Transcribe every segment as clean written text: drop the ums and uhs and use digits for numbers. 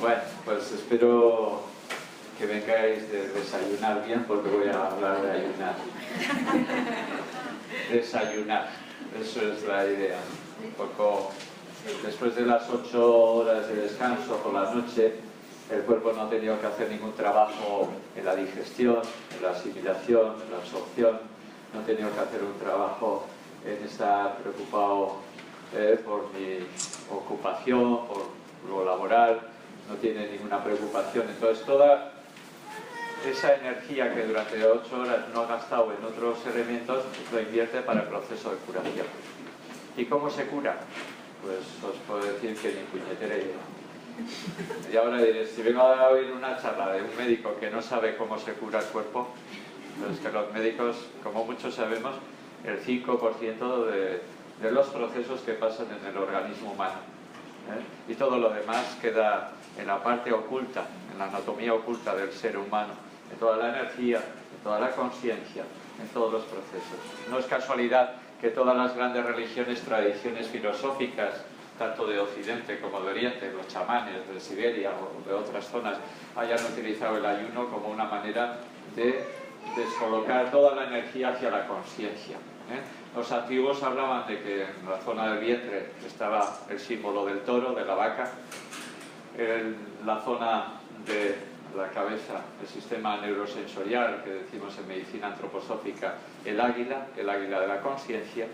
Bueno, pues espero que vengáis de desayunar bien, porque voy a hablar de ayunar. Desayunar, eso es la idea. Un poco, después de las 8 horas de descanso por la noche, el cuerpo no ha tenido que hacer ningún trabajo en la digestión, en la asimilación, en la absorción, no ha tenido que hacer un trabajo en estar preocupado por mi ocupación, por lo laboral, no tiene ninguna preocupación. Entonces toda esa energía que durante 8 horas no ha gastado en otros elementos, lo invierte para el proceso de curación. ¿Y cómo se cura? Pues os puedo decir que ni puñetera idea. Y ahora diré, si vengo a oír una charla de un médico que no sabe cómo se cura el cuerpo, pues que los médicos, como muchos sabemos, el 5% de los procesos que pasan en el organismo humano. Y todo lo demás queda en la parte oculta, en la anatomía oculta del ser humano, en toda la energía, en toda la conciencia, en todos los procesos. No es casualidad que todas las grandes religiones, tradiciones filosóficas, tanto de Occidente como de Oriente, los chamanes de Siberia o de otras zonas, hayan utilizado el ayuno como una manera de descolocar toda la energía hacia la conciencia. Los antiguos hablaban de que en la zona del vientre estaba el símbolo del toro, de la vaca, en la zona de la cabeza, el sistema neurosensorial que decimos en medicina antroposófica, el águila de la conciencia,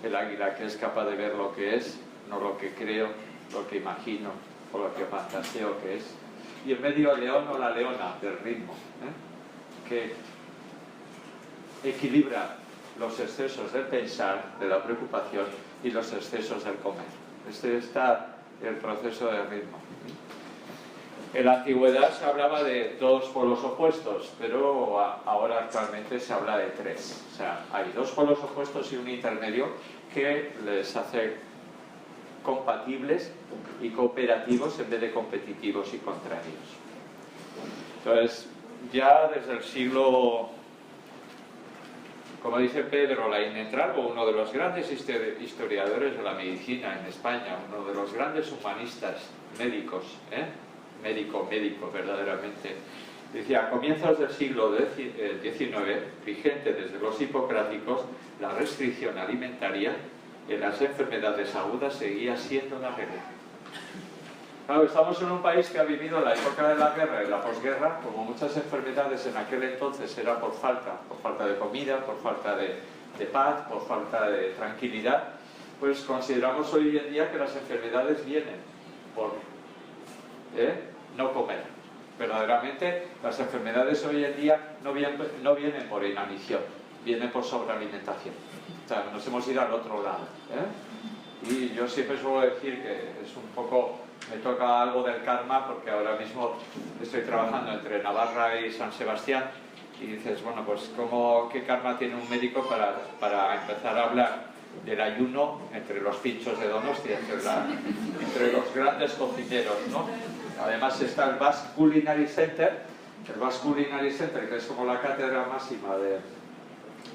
el águila que es capaz de ver lo que es, no lo que creo, lo que imagino o lo que fantaseo que es, y en medio el león o la leona del ritmo, que equilibra los excesos del pensar, de la preocupación y los excesos del comer. Este está el proceso del ritmo. En la antigüedad se hablaba de 2 polos opuestos, pero ahora actualmente se habla de 3. O sea, hay 2 polos opuestos y un intermedio que les hace compatibles y cooperativos en vez de competitivos y contrarios. Entonces, ya desde el siglo, como dice Pedro Lainentralbo, uno de los grandes historiadores de la medicina en España, uno de los grandes humanistas, médicos, médico verdaderamente, decía, a comienzos del siglo XIX, vigente desde los hipocráticos, la restricción alimentaria en las enfermedades agudas seguía siendo una regla. Claro, estamos en un país que ha vivido la época de la guerra y la posguerra, como muchas enfermedades en aquel entonces era por falta de comida, por falta de paz, por falta de tranquilidad, pues consideramos hoy en día que las enfermedades vienen por no comer. Verdaderamente las enfermedades hoy en día no vienen por inanición, vienen por sobrealimentación. O sea, nos hemos ido al otro lado. Y yo siempre suelo decir que es un poco, me toca algo del karma, porque ahora mismo estoy trabajando entre Navarra y San Sebastián, y dices, bueno, pues ¿qué karma tiene un médico para empezar a hablar del ayuno entre los pinchos de Donostia, entre los grandes cocineros, ¿no? Además está el Basque Culinary Center, que es como la cátedra máxima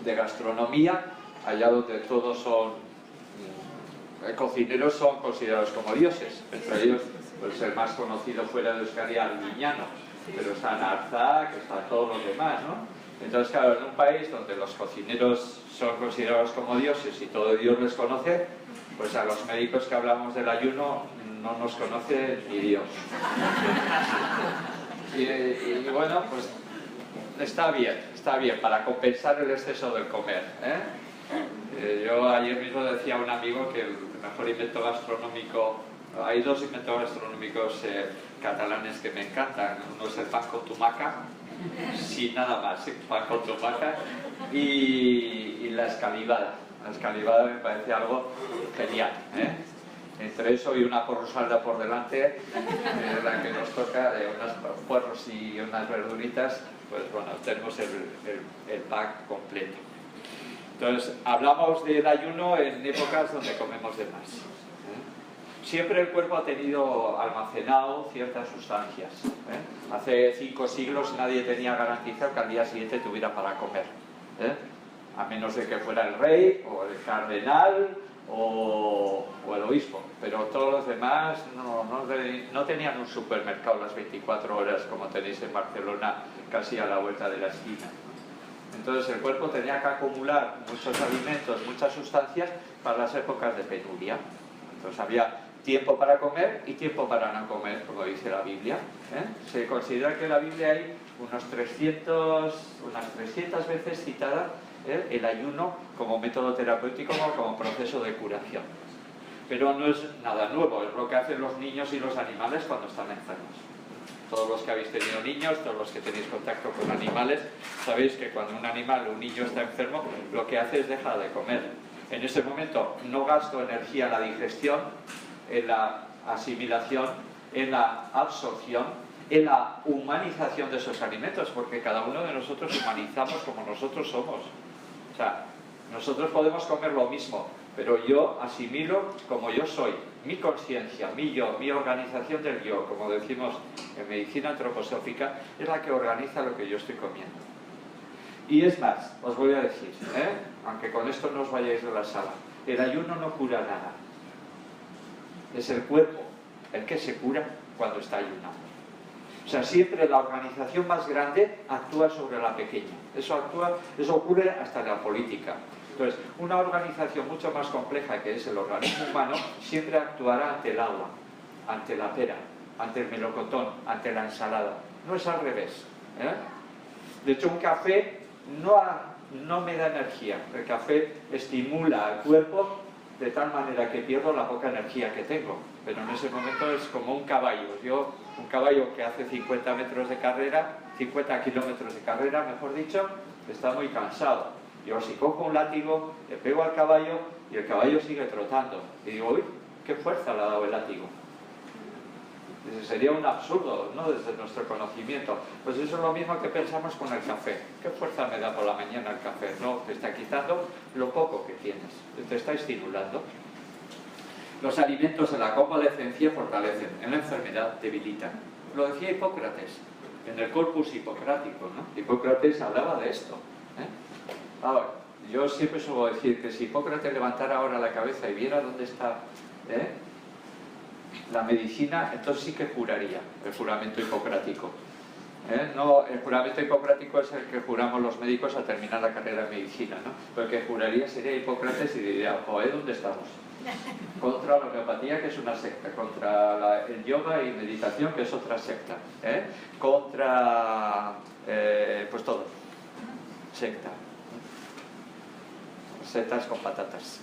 de gastronomía, allá donde todos son cocineros, son considerados como dioses. Entre ellos, pues el más conocido fuera de Euskadi, Arguiñano, pero está Narzac, están todos los demás, ¿no? Entonces, claro, en un país donde los cocineros son considerados como dioses y todo Dios les conoce, pues a los médicos que hablamos del ayuno no nos conoce ni Dios. Y bueno, pues está bien para compensar el exceso del comer. Yo ayer mismo decía a un amigo que el mejor invento gastronómico, hay 2 inventos gastronómicos catalanes que me encantan. Uno es el pan con tumaca, sin nada más, pan con tumaca, y la escalivada. La escalivada me parece algo genial. Entre eso y una porrosalda por delante, la que nos toca, de unos puerros y unas verduritas, pues bueno, tenemos el pack completo. Entonces, hablamos del ayuno en épocas donde comemos de más. Siempre el cuerpo ha tenido almacenado ciertas sustancias. Hace 5 siglos nadie tenía garantizado que al día siguiente tuviera para comer. A menos de que fuera el rey, o el cardenal, o el obispo, pero todos los demás no tenían un supermercado las 24 horas como tenéis en Barcelona, casi a la vuelta de la esquina. Entonces el cuerpo tenía que acumular muchos alimentos, muchas sustancias para las épocas de penuria. Entonces había tiempo para comer y tiempo para no comer, como dice la Biblia. Se considera que en la Biblia hay unas 300 veces citada el ayuno como método terapéutico, como proceso de curación. Pero no es nada nuevo, es lo que hacen los niños y los animales cuando están enfermos. Todos los que habéis tenido niños, todos los que tenéis contacto con animales, sabéis que cuando un animal o un niño está enfermo, lo que hace es dejar de comer. En ese momento no gasto energía en la digestión, en la asimilación, en la absorción, en la humanización de esos alimentos, porque cada uno de nosotros humanizamos como nosotros somos. O sea, nosotros podemos comer lo mismo, pero yo asimilo como yo soy, mi conciencia, mi yo, mi organización del yo, como decimos en medicina antroposófica, es la que organiza lo que yo estoy comiendo. Y es más, os voy a decir, aunque con esto no os vayáis de la sala, el ayuno no cura nada. Es el cuerpo el que se cura cuando está ayunando. O sea, siempre la organización más grande actúa sobre la pequeña. Eso ocurre hasta en la política. Entonces, una organización mucho más compleja que es el organismo humano siempre actuará ante el agua, ante la pera, ante el melocotón, ante la ensalada. No es al revés. De hecho, un café no me da energía. El café estimula al cuerpo de tal manera que pierdo la poca energía que tengo. Pero en ese momento es como un caballo. Un caballo que hace 50 metros de carrera, 50 kilómetros de carrera, mejor dicho, está muy cansado. Yo si cojo un látigo, le pego al caballo y el caballo sigue trotando. Y digo, uy, qué fuerza le ha dado el látigo. Sería un absurdo, ¿no?, desde nuestro conocimiento. Pues eso es lo mismo que pensamos con el café. ¿Qué fuerza me da por la mañana el café? No, te está quitando lo poco que tienes, te está estimulando. Los alimentos en la convalecencia fortalecen, en la enfermedad debilitan. Lo decía Hipócrates, en el Corpus Hipocrático, ¿no? Hipócrates hablaba de esto. Ahora, yo siempre suelo decir que si Hipócrates levantara ahora la cabeza y viera dónde está la medicina, entonces sí que juraría el juramento hipocrático. No, el juramento hipocrático es el que juramos los médicos al terminar la carrera de medicina, ¿no? Pero el que juraría sería Hipócrates y diría, joder, ¿dónde estamos? Contra la homeopatía, que es una secta, contra el yoga y meditación, que es otra secta, contra pues todo, secta, setas con patatas.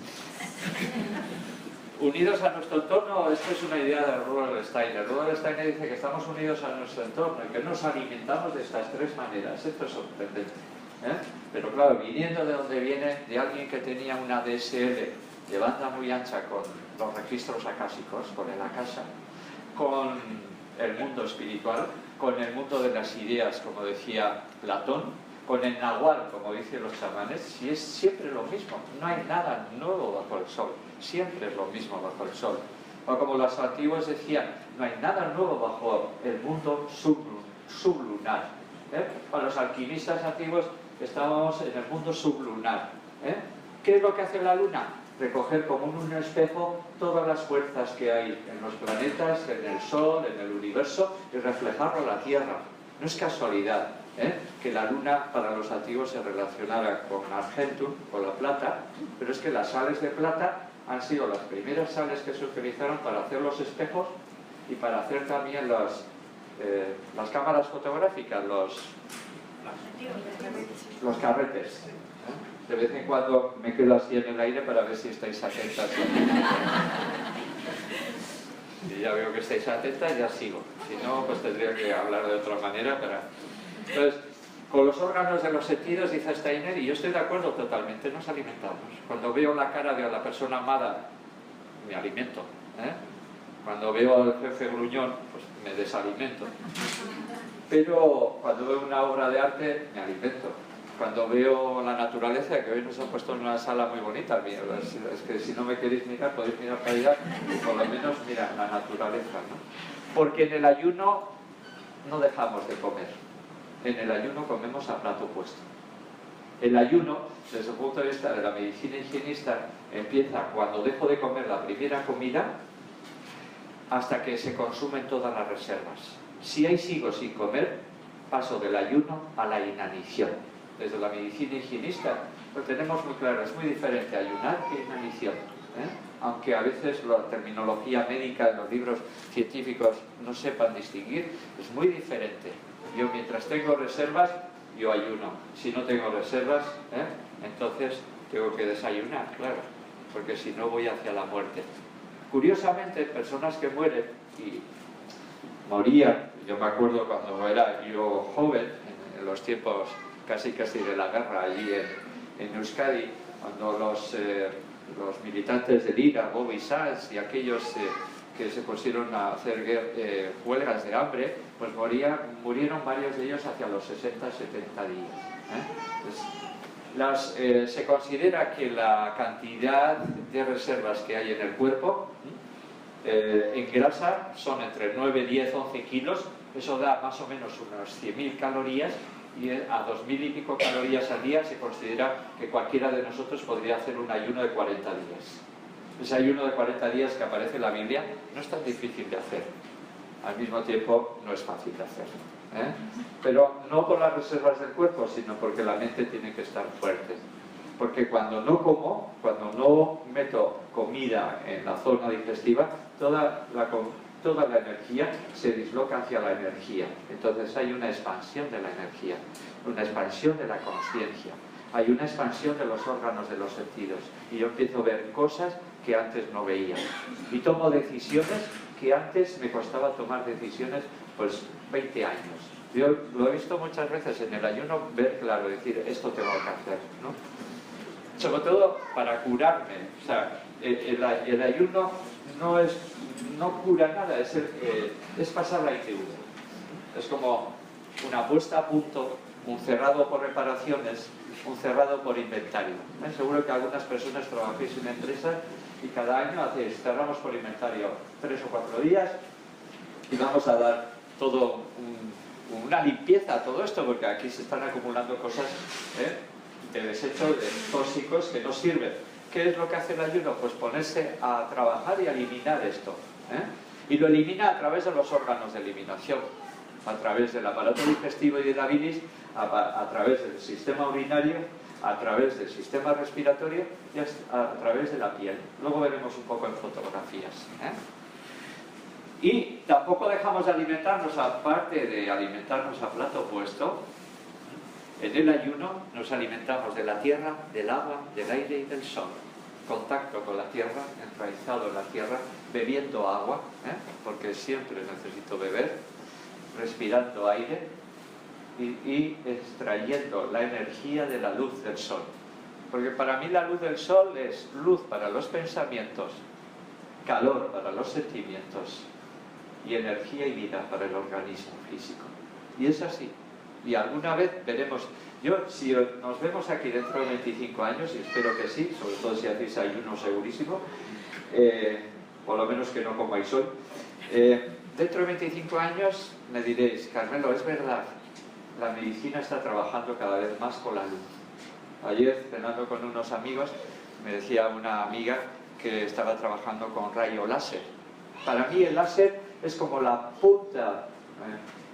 Unidos a nuestro entorno, esta es una idea de Rudolf Steiner. Rudolf Steiner dice que estamos unidos a nuestro entorno y que nos alimentamos de estas tres maneras. Esto es sorprendente. Pero claro, viniendo de donde viene, de alguien que tenía una DSL de banda muy ancha con los registros acásicos, con el akasha, con el mundo espiritual, con el mundo de las ideas, como decía Platón, con el nahual, como dicen los chamanes, y es siempre lo mismo. No hay nada nuevo bajo el sol. Siempre es lo mismo bajo el sol. O como los antiguos decían, no hay nada nuevo bajo el mundo sublunar. Para los alquimistas antiguos estábamos en el mundo sublunar. ¿Qué es lo que hace la luna? Recoger como en un espejo todas las fuerzas que hay en los planetas, en el sol, en el universo, y reflejarlo a la Tierra. No es casualidad que la luna para los antiguos se relacionara con Argentum, con la plata, pero es que las sales de plata han sido las primeras sales que se utilizaron para hacer los espejos y para hacer también las cámaras fotográficas, los carretes. De vez en cuando me quedo así en el aire para ver si estáis atentas. Y ya veo que estáis atentas, ya sigo. Si no, pues tendría que hablar de otra manera. Entonces, con los órganos de los sentidos, dice Steiner, y yo estoy de acuerdo totalmente, nos alimentamos. Cuando veo la cara de la persona amada, me alimento. Cuando veo al jefe gruñón, pues me desalimento. Pero cuando veo una obra de arte, me alimento. Cuando veo la naturaleza, que hoy nos han puesto en una sala muy bonita, es que si no me queréis mirar, podéis mirar para allá, y por lo menos mira la naturaleza, ¿no? Porque en el ayuno no dejamos de comer. En el ayuno comemos a plato puesto. El ayuno, desde el punto de vista de la medicina higienista, empieza cuando dejo de comer la primera comida hasta que se consumen todas las reservas. Si ahí sigo sin comer, paso del ayuno a la inanición. Desde la medicina higienista lo tenemos muy claro, es muy diferente ayunar que inanición, ¿eh? Aunque a veces la terminología médica en los libros científicos no sepan distinguir, es muy diferente. Yo mientras tengo reservas, yo ayuno. Si no tengo reservas, entonces tengo que desayunar, claro, porque si no voy hacia la muerte. Curiosamente, personas que mueren y morían, yo me acuerdo cuando era yo joven, en los tiempos casi de la guerra allí en Euskadi, cuando los militantes del IRA, Bobby Sands y aquellos que se pusieron a hacer huelgas de hambre, pues murieron varios de ellos hacia los 60-70 días. Se considera que la cantidad de reservas que hay en el cuerpo en grasa son entre 9, 10, 11 kilos, eso da más o menos unas 100.000 calorías, y a 2.000 y pico calorías al día se considera que cualquiera de nosotros podría hacer un ayuno de 40 días. Ese ayuno de 40 días que aparece en la Biblia no es tan difícil de hacer. Al mismo tiempo, no es fácil de hacer. Pero no por las reservas del cuerpo, sino porque la mente tiene que estar fuerte. Porque cuando no como, cuando no meto comida en la zona digestiva, toda la energía se disloca hacia la energía. Entonces hay una expansión de la energía, una expansión de la conciencia. Hay una expansión de los órganos de los sentidos. Y yo empiezo a ver cosas que antes no veía. Y tomo decisiones que antes me costaba tomar decisiones, pues 20 años. Yo lo he visto muchas veces en el ayuno, ver claro, decir, esto tengo que hacer, ¿no? Sobre todo para curarme. O sea, el ayuno no cura nada, es pasar la ITV. Es como una puesta a punto, un cerrado por reparaciones, un cerrado por inventario. Seguro que algunas personas trabajáis en empresas y cada año cerramos por inventario 3 o 4 días y vamos a dar todo una limpieza a todo esto, porque aquí se están acumulando cosas de desechos, de tóxicos que no sirven. ¿Qué es lo que hace el ayuno? Pues ponerse a trabajar y a eliminar esto. Y lo elimina a través de los órganos de eliminación, a través del aparato digestivo y de la bilis, a través del sistema urinario, a través del sistema respiratorio y a través de la piel. Luego veremos un poco en fotografías. Y tampoco dejamos de alimentarnos, aparte de alimentarnos a plato puesto. En el ayuno nos alimentamos de la tierra, del agua, del aire y del sol. Contacto con la tierra, enraizado en la tierra, bebiendo agua, porque siempre necesito beber, respirando aire y extrayendo la energía de la luz del sol. Porque para mí la luz del sol es luz para los pensamientos, calor para los sentimientos y energía y vida para el organismo físico. Y es así. Y alguna vez veremos, si nos vemos aquí dentro de 25 años, y espero que sí, sobre todo si hacéis ayuno segurísimo, por lo menos que no comáis hoy, dentro de 25 años me diréis, Carmelo, es verdad, la medicina está trabajando cada vez más con la luz. Ayer, cenando con unos amigos, me decía una amiga que estaba trabajando con rayo láser. Para mí el láser es como la punta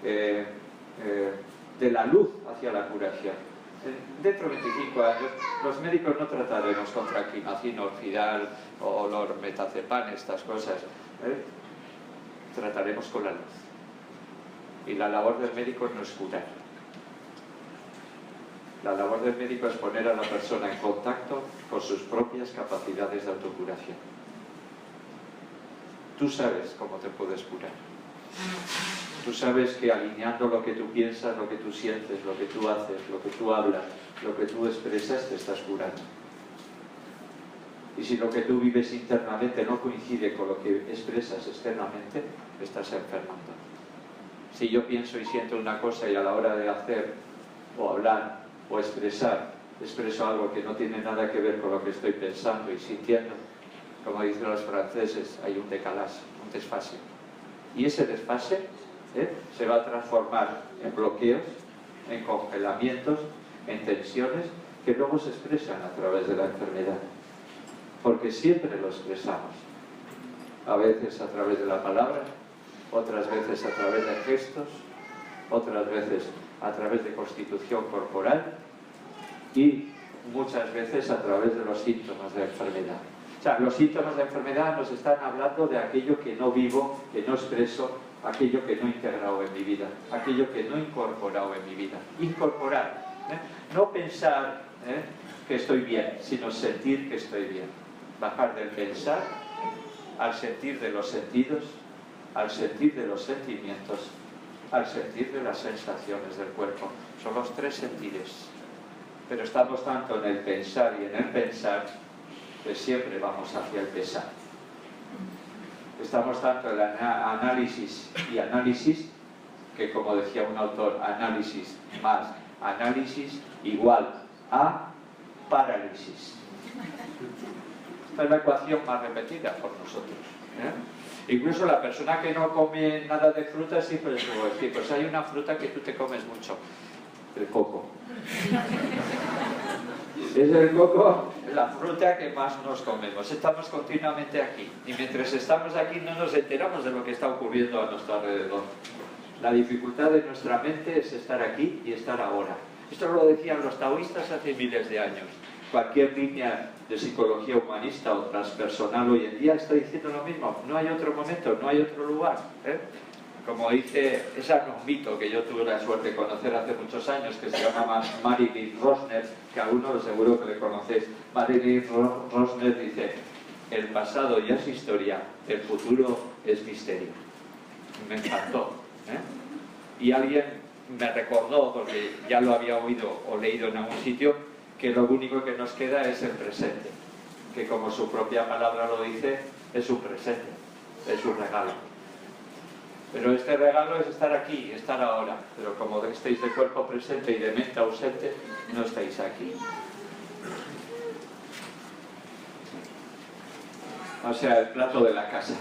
de la luz hacia la curación. Dentro de 25 años, los médicos no trataremos con traquimacina, orfidal o metazepam, estas cosas. Trataremos con la luz. Y la labor del médico no es curar. La labor del médico es poner a la persona en contacto con sus propias capacidades de autocuración. Tú sabes cómo te puedes curar. Tú sabes que alineando lo que tú piensas, lo que tú sientes, lo que tú haces, lo que tú hablas, lo que tú expresas, te estás curando. Y si lo que tú vives internamente no coincide con lo que expresas externamente, estás enfermando. Si yo pienso y siento una cosa y a la hora de hacer o hablar o expresar, expreso algo que no tiene nada que ver con lo que estoy pensando y sintiendo, como dicen los franceses, hay un decalage, un desfase. Y ese desfase se va a transformar en bloqueos, en congelamientos, en tensiones que luego se expresan a través de la enfermedad, porque siempre lo expresamos, a veces a través de la palabra, otras veces a través de gestos, otras veces a través de constitución corporal y muchas veces a través de los síntomas de la enfermedad. O sea, los síntomas de enfermedad nos están hablando de aquello que no vivo, que no expreso, aquello que no he integrado en mi vida, aquello que no he incorporado en mi vida. Incorporar, no pensar que estoy bien, sino sentir que estoy bien. Bajar del pensar al sentir de los sentidos, al sentir de los sentimientos, al sentir de las sensaciones del cuerpo. Son los tres sentires. Pero estamos tanto en el pensar y en el pensar que siempre vamos hacia el pesar. Estamos tanto en el análisis y análisis que, como decía un autor, análisis más análisis igual a parálisis. Esta es la ecuación más repetida por nosotros. Incluso la persona que no come nada de fruta siempre les puedo decir, pues hay una fruta que tú te comes mucho, el coco. Es el coco la fruta que más nos comemos. Estamos continuamente aquí y mientras estamos aquí no nos enteramos de lo que está ocurriendo a nuestro alrededor. La dificultad de nuestra mente es estar aquí y estar ahora. Esto lo decían los taoístas hace miles de años. Cualquier línea de psicología humanista o transpersonal hoy en día está diciendo lo mismo. No hay otro momento, no hay otro lugar. Como dice, ese es un mito que yo tuve la suerte de conocer hace muchos años, que se llama Marilyn Rosner, que algunos seguro que le conocéis. Marilyn Rosner dice, el pasado ya es historia, el futuro es misterio. Me encantó. Y alguien me recordó, porque ya lo había oído o leído en algún sitio, que lo único que nos queda es el presente, que como su propia palabra lo dice, es un presente, es un regalo. Pero este regalo es estar aquí, estar ahora, pero como estáis de cuerpo presente y de mente ausente, no estáis aquí. O sea, el plato de la casa.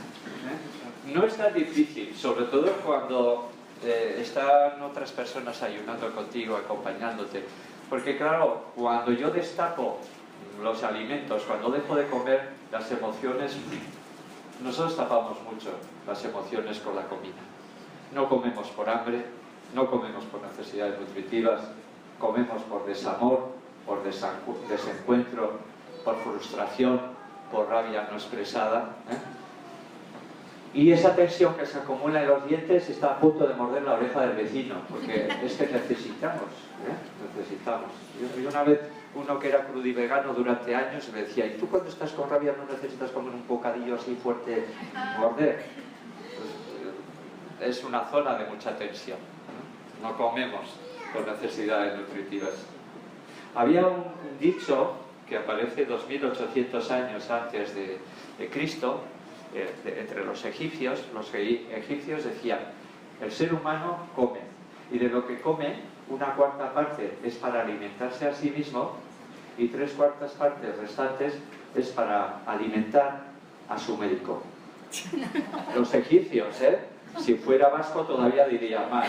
No es tan difícil, sobre todo cuando están otras personas ayunando contigo, acompañándote. Porque claro, cuando yo destapo los alimentos, cuando dejo de comer, las emociones, nosotros tapamos mucho las emociones con la comida. No comemos por hambre, no comemos por necesidades nutritivas, comemos por desamor, por desencuentro, por frustración, por rabia no expresada. Y esa tensión que se acumula en los dientes está a punto de morder la oreja del vecino, porque es que necesitamos. Yo una vez, uno que era crudivegano durante años, me decía, ¿y tú cuando estás con rabia no necesitas comer un bocadillo así fuerte, morder? Pues, es una zona de mucha tensión. No comemos por necesidades nutritivas. Había un dicho que aparece 2800 años antes de Cristo, entre los egipcios decían, el ser humano come, y de lo que come, una cuarta parte es para alimentarse a sí mismo, y 3/4 partes restantes es para alimentar a su médico. Los egipcios, si fuera vasco todavía diría más.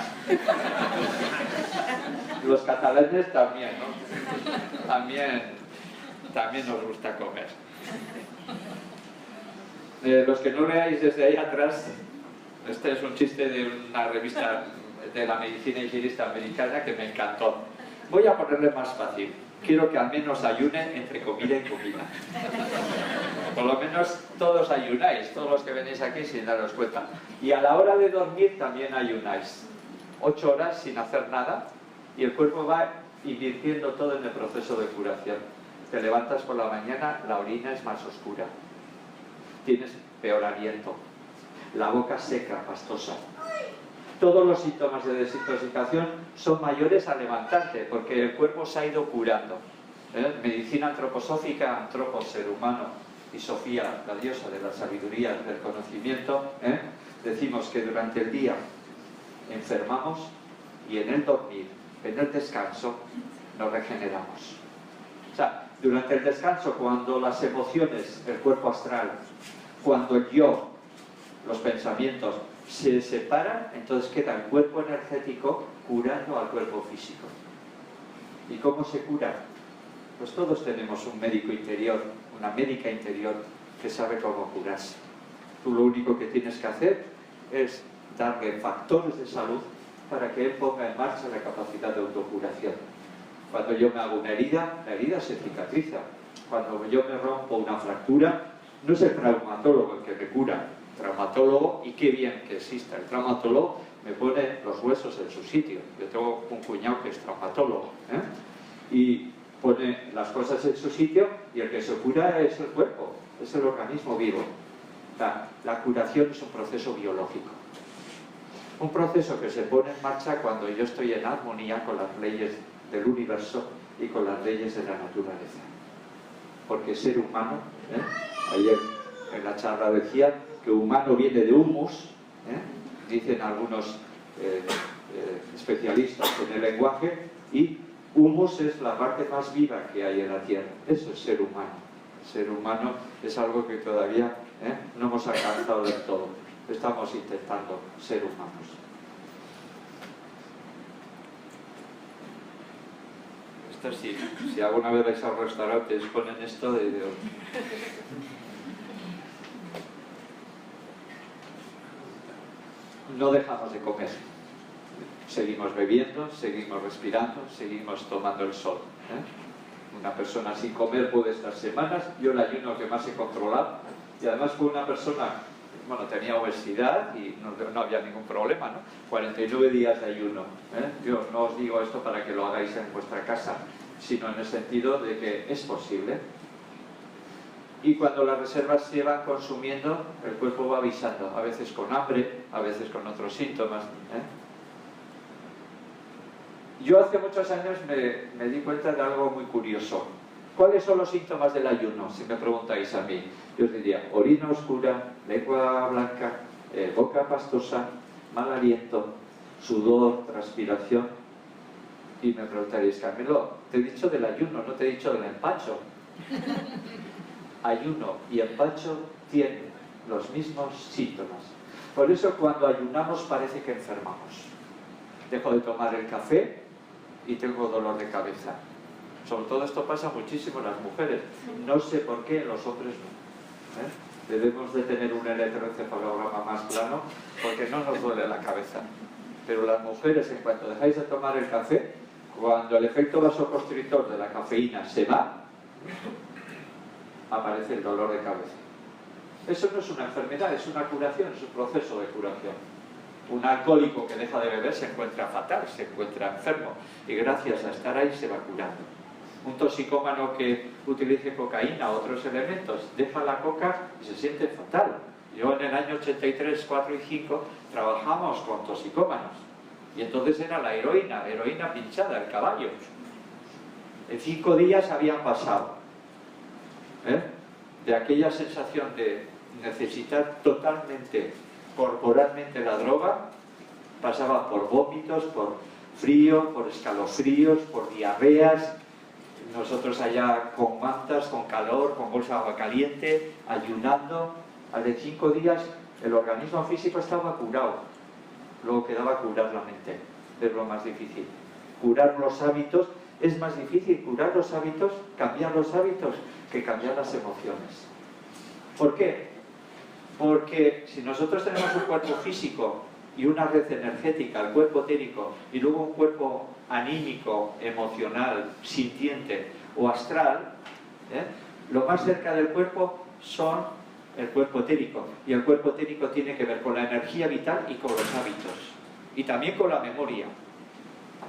Los catalanes también, ¿no? También nos gusta comer. Los que no veáis desde ahí atrás, este es un chiste de una revista de la medicina higienista americana que me encantó. Voy a ponerle más fácil. Quiero que al menos ayunen entre comida y comida. Por lo menos todos ayunáis, todos los que venís aquí sin daros cuenta. Y a la hora de dormir también ayunáis. 8 horas sin hacer nada y el cuerpo va invirtiendo todo en el proceso de curación. Te levantas por la mañana, la orina es más oscura. Tienes peor aliento, la boca seca, pastosa. Todos los síntomas de desintoxicación son mayores al levantarte, porque el cuerpo se ha ido curando. Medicina antroposófica, antropos, ser humano, y Sofía, la diosa de la sabiduría, del conocimiento, decimos que durante el día enfermamos y en el dormir, en el descanso, nos regeneramos. O sea, durante el descanso, cuando las emociones, el cuerpo astral, cuando el yo, los pensamientos, se separan, entonces queda el cuerpo energético curando al cuerpo físico. ¿Y cómo se cura? Pues todos tenemos un médico interior, una médica interior que sabe cómo curarse. Tú lo único que tienes que hacer es darle factores de salud para que él ponga en marcha la capacidad de autocuración. Cuando yo me hago una herida, la herida se cicatriza. Cuando yo me rompo una fractura, no es el traumatólogo el que me cura. El traumatólogo, y qué bien que exista el traumatólogo, me pone los huesos en su sitio. Yo tengo un cuñado que es traumatólogo, y pone las cosas en su sitio, y el que se cura es el cuerpo, es el organismo vivo. La curación es un proceso biológico. Un proceso que se pone en marcha cuando yo estoy en armonía con las leyes del universo y con las leyes de la naturaleza. Porque ser humano, ayer en la charla decían que humano viene de humus, dicen algunos especialistas en el lenguaje, y humus es la parte más viva que hay en la Tierra. Eso es ser humano. Ser humano es algo que todavía no hemos alcanzado del todo. Estamos intentando ser humanos. Esto sí, si alguna vez vais a un restaurante os ponen esto de... No dejamos de comer. Seguimos bebiendo, seguimos respirando, seguimos tomando el sol. Una persona sin comer puede estar semanas. Yo el ayuno que más he controlado, y además fue una persona, bueno, tenía obesidad y no había ningún problema, ¿no? 49 días de ayuno. Yo no os digo esto para que lo hagáis en vuestra casa, sino en el sentido de que es posible. Y cuando las reservas se van consumiendo, el cuerpo va avisando, a veces con hambre, a veces con otros síntomas. Yo hace muchos años me di cuenta de algo muy curioso. ¿Cuáles son los síntomas del ayuno? Si me preguntáis a mí, yo os diría orina oscura, lengua blanca, boca pastosa, mal aliento, sudor, transpiración. Y me preguntaréis, Carmelo, te he dicho del ayuno, no te he dicho del empacho. Ayuno y empacho tienen los mismos síntomas. Por eso cuando ayunamos parece que enfermamos. Dejo de tomar el café y tengo dolor de cabeza. Sobre todo esto pasa muchísimo en las mujeres. No sé por qué en los hombres no. Debemos de tener un electroencefalograma más plano porque no nos duele la cabeza. Pero las mujeres, en cuanto dejáis de tomar el café, cuando el efecto vasoconstrictor de la cafeína se va, aparece el dolor de cabeza. Eso no es una enfermedad, es una curación, es un proceso de curación. Un alcohólico que deja de beber se encuentra fatal, se encuentra enfermo, y gracias a estar ahí se va curando. Un toxicómano que utilice cocaína o otros elementos deja la coca y se siente fatal. Yo en el año 83, 4 y 5 trabajamos con toxicómanos, y entonces era la heroína pinchada, el caballo. En 5 días habían pasado de aquella sensación de necesitar totalmente corporalmente la droga, pasaba por vómitos, por frío, por escalofríos, por diarreas. Nosotros allá con mantas, con calor, con bolsa de agua caliente, ayunando. A de 5 días el organismo físico estaba curado. Luego quedaba curar la mente, es lo más difícil. Curar los hábitos, es más difícil curar los hábitos, cambiar los hábitos, que cambiar las emociones. ¿Por qué? Porque si nosotros tenemos un cuerpo físico y una red energética, el cuerpo etérico, y luego un cuerpo anímico, emocional, sintiente o astral, lo más cerca del cuerpo son el cuerpo etérico. Y el cuerpo etérico tiene que ver con la energía vital y con los hábitos. Y también con la memoria.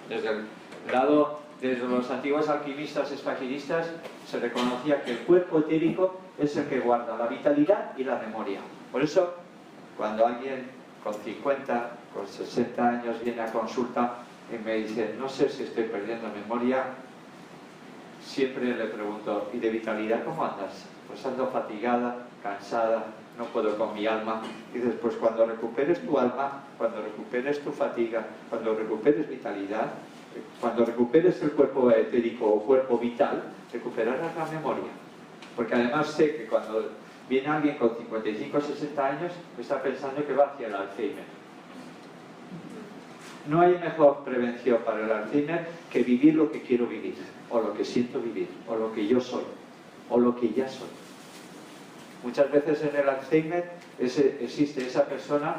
Desde el lado, desde los antiguos alquimistas espagiristas, se reconocía que el cuerpo etérico es el que guarda la vitalidad y la memoria. Por eso, cuando alguien con 50, con 60 años viene a consulta y me dice, no sé si estoy perdiendo memoria, siempre le pregunto, ¿y de vitalidad cómo andas? Pues ando fatigada, cansada, no puedo con mi alma. Y dices, pues cuando recuperes tu alma, cuando recuperes tu fatiga, cuando recuperes vitalidad, cuando recuperes el cuerpo etérico o cuerpo vital, recuperarás la memoria. Porque además sé que cuando viene alguien con 55 o 60 años, está pensando que va hacia el Alzheimer. No hay mejor prevención para el Alzheimer que vivir lo que quiero vivir, o lo que siento vivir, o lo que yo soy, o lo que ya soy. Muchas veces en el Alzheimer existe esa persona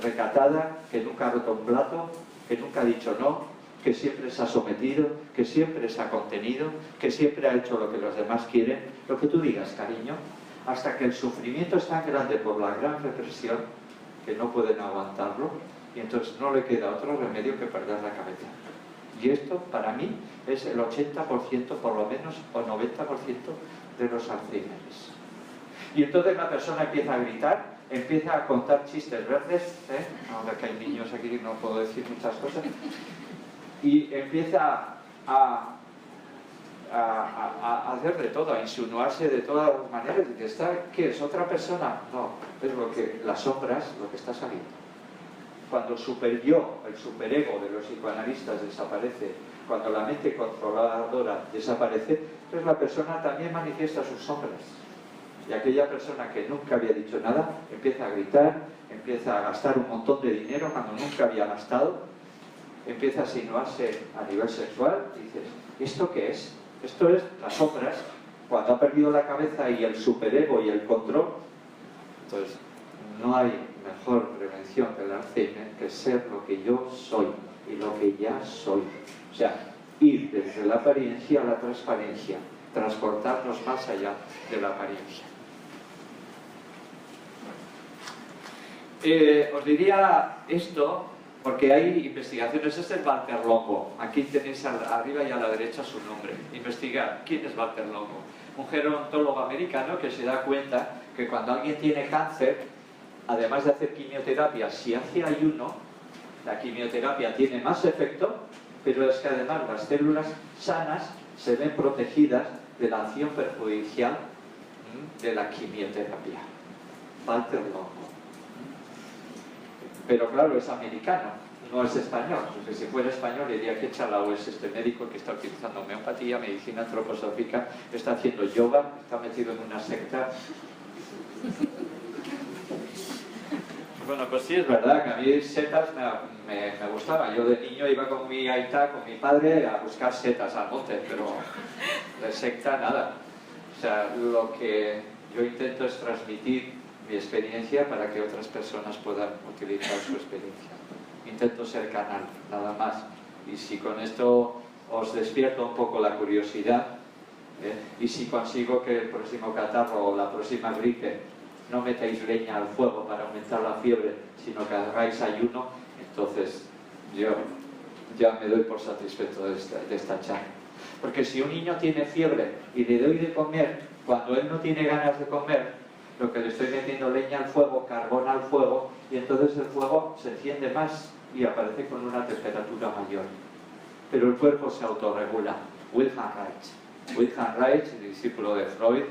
recatada que nunca ha roto un plato, que nunca ha dicho no, que siempre se ha sometido, que siempre se ha contenido, que siempre ha hecho lo que los demás quieren, lo que tú digas, cariño, hasta que el sufrimiento es tan grande por la gran represión que no pueden aguantarlo y entonces no le queda otro remedio que perder la cabeza. Y esto, para mí, es el 80% por lo menos, o 90% de los Alzheimeres. Y entonces la persona empieza a gritar, empieza a contar chistes verdes, ahora que hay niños aquí no puedo decir muchas cosas, y empieza a hacer de todo, a insinuarse de todas maneras. ¿Qué es? ¿Otra persona? No, es las sombras, lo que está saliendo. Cuando el superyo, el superego de los psicoanalistas desaparece, cuando la mente controladora desaparece, entonces la persona también manifiesta sus sombras. Y aquella persona que nunca había dicho nada empieza a gritar, empieza a gastar un montón de dinero cuando nunca había gastado, empieza a insinuarse a nivel sexual y dices, ¿esto qué es? Esto es las sombras, cuando ha perdido la cabeza y el superego y el control. Entonces, no hay mejor prevención que el Alzheimer que ser lo que yo soy y lo que ya soy. O sea, ir desde la apariencia a la transparencia, transportarnos más allá de la apariencia. Os diría esto porque hay investigaciones. Este es Walter Longo. Aquí tenéis arriba y a la derecha su nombre. Investigar quién es Walter Longo. Un gerontólogo americano que se da cuenta que cuando alguien tiene cáncer, además de hacer quimioterapia, si hace ayuno, la quimioterapia tiene más efecto, pero es que además las células sanas se ven protegidas de la acción perjudicial de la quimioterapia. Walter Longo. Pero claro, es americano, no es español, porque si fuera español diría que chalao es este médico que está utilizando homeopatía, medicina antroposófica, está haciendo yoga, está metido en una secta. Bueno, pues sí, es verdad que a mí setas me gustaba. Yo de niño iba con mi aita, con mi padre, a buscar setas al monte, pero de secta nada. O sea, lo que yo intento es transmitir mi experiencia para que otras personas puedan utilizar su experiencia. Intento ser canal, nada más. Y si con esto os despierto un poco la curiosidad, y si consigo que el próximo catarro o la próxima gripe no metáis leña al fuego para aumentar la fiebre, sino que hagáis ayuno, entonces yo ya me doy por satisfecho de esta charla. Porque si un niño tiene fiebre y le doy de comer cuando él no tiene ganas de comer, lo que le estoy metiendo leña al fuego, carbón al fuego, y entonces el fuego se enciende más y aparece con una temperatura mayor. Pero el cuerpo se autorregula. Wilhelm Reich. Wilhelm Reich, el discípulo de Freud,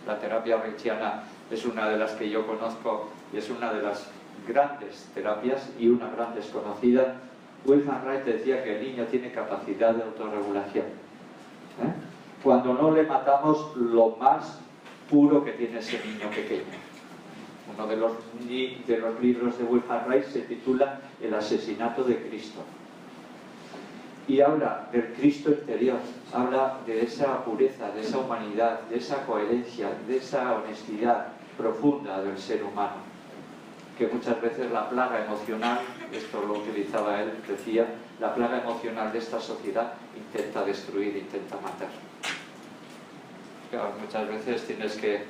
la terapia reichiana es una de las que yo conozco y es una de las grandes terapias y una gran desconocida. Wilhelm Reich decía que el niño tiene capacidad de autorregulación. Cuando no le matamos lo más puro que tiene ese niño pequeño. Uno de los libros de Wilhelm Reich se titula El asesinato de Cristo. Y habla del Cristo interior, habla de esa pureza, de esa humanidad, de esa coherencia, de esa honestidad profunda del ser humano. Que muchas veces la plaga emocional, esto lo utilizaba él, decía, la plaga emocional de esta sociedad intenta destruir, intenta matar. Claro, muchas veces tienes que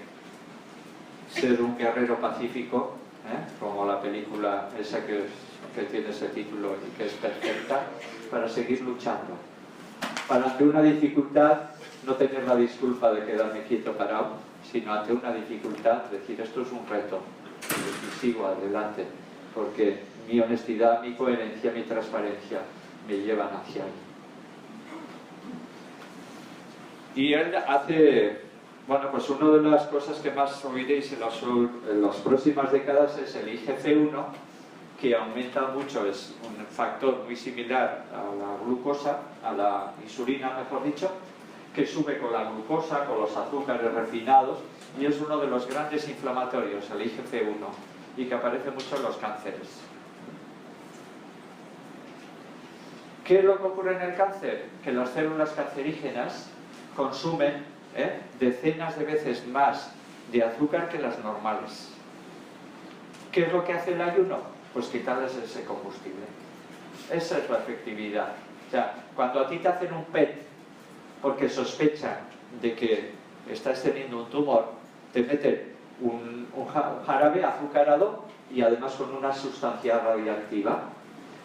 ser un guerrero pacífico, como la película esa que tiene ese título y que es perfecta, para seguir luchando. Para ante una dificultad no tener la disculpa de quedarme quieto parado, sino ante una dificultad decir esto es un reto y sigo adelante, porque mi honestidad, mi coherencia, mi transparencia me llevan hacia ahí. Y él hace, bueno, pues una de las cosas que más oiréis en las próximas décadas es el IGF-1, que aumenta mucho, es un factor muy similar a la glucosa, a la insulina, mejor dicho, que sube con la glucosa, con los azúcares refinados, y es uno de los grandes inflamatorios, el IGF-1, y que aparece mucho en los cánceres. ¿Qué es lo que ocurre en el cáncer? Que las células cancerígenas consumen decenas de veces más de azúcar que las normales. ¿Qué es lo que hace el ayuno? Pues quitarles ese combustible. Esa es la efectividad. O sea, cuando a ti te hacen un PET porque sospechan de que estás teniendo un tumor, te meten un jarabe azucarado y además con una sustancia radiactiva.